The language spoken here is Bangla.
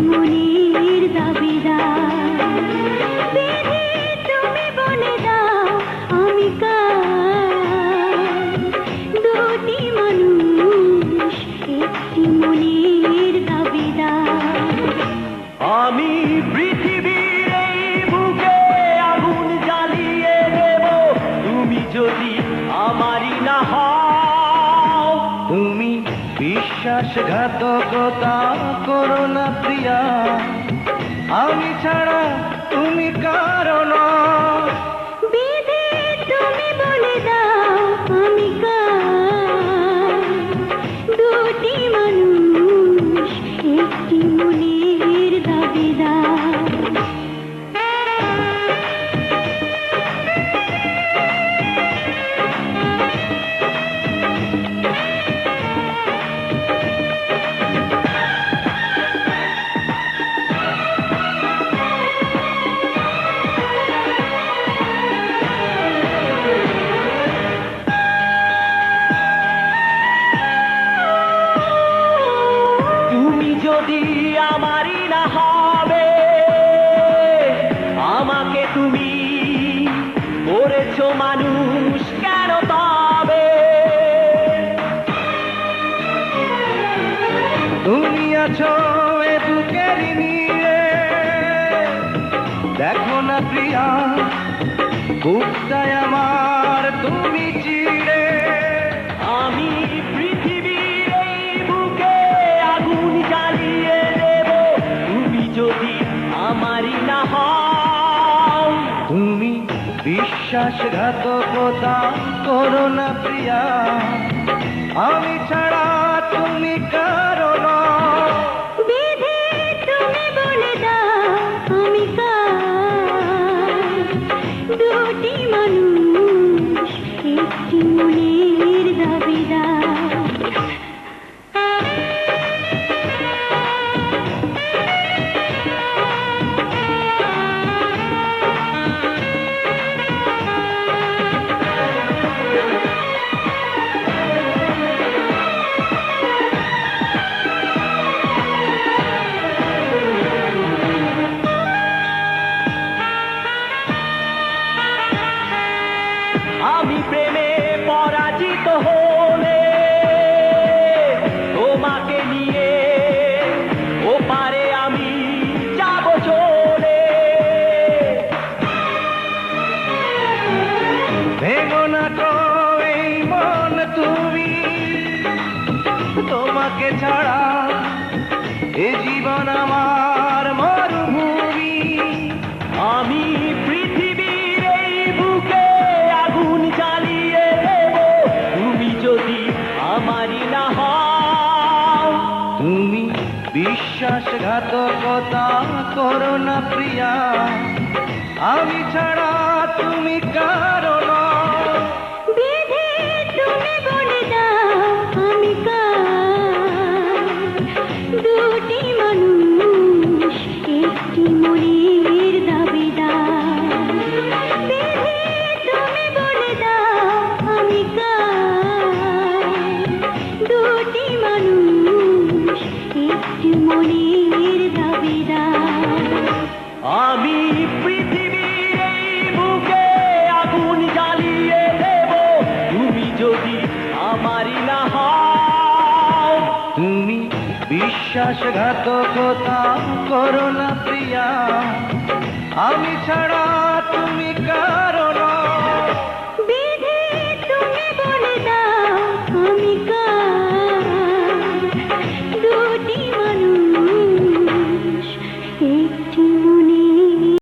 মনের দাবিদার। বিধি তুমি বলে দাও আমি কার, দুটি মানুষ একটি মনের দাবিদার। আমি পৃথিবীর এই বুকে আগুন জ্বালিয়ে দেব, তুমি যদি আমারই না হও। তুমি বিশ্বাসঘাতকতা করো না প্রিয়া, আমি ছাড়া তুমি কারো নও। বিধি তুমি বলে দাও আমি কার, দুটি মানুষ একটি মনের দাবিদার। তুমি যদি আমারই না হবে, আমাকে তুমি করেছো মানুষ কেন তবে? তুমি আছো এ বুকের নিয়ে, দেখো না প্রিয়া বুকটায় আমার তুমি চিড়ে। আমি পৃথিবীর এই বুকে আগুন জ্বালিয়ে দেব, তুমি যদি আমারই না হও। তুমি বিশ্বাসঘাতকতা করো না প্রিয়া, আমি ছাড়া তুমি কারো নও। বিধি তুমি বলে দাও আমি কার, দুটি মানুষ একটি মনের দাবিদার। আমি প্রেমে পরাজিত হলে তোমাকে নিয়ে ওপারে আমি যাব চলে। ভেঙো না তো এই মন তুমি, তোমাকে ছাড়া এ জীবন আমার মরুভূমি। আমি পৃথিবীর এই বুকে আগুন জ্বালিয়ে দেব, তুমি যদি আমারই না হও। তুমি বিশ্বাসঘাতকতা করো না প্রিয়া, আমি ছাড়া তুমি কারো নও। বিধি তুমি বলে দাও আমি কার, দুটি মানুষ একটি মনের দাবিদার। বিধি তুমি বলে দাও আমি কার, দুটি মানুষ একটি মনের দাবিদার। আমি পৃথিবীর এই বুকে আগুন জ্বালিয়ে দেব, তুমি যদি আমারই না হও। তুমি বিশ্বাসঘাতকতা করো না প্রিয়া, আমি ছাড়া তুমি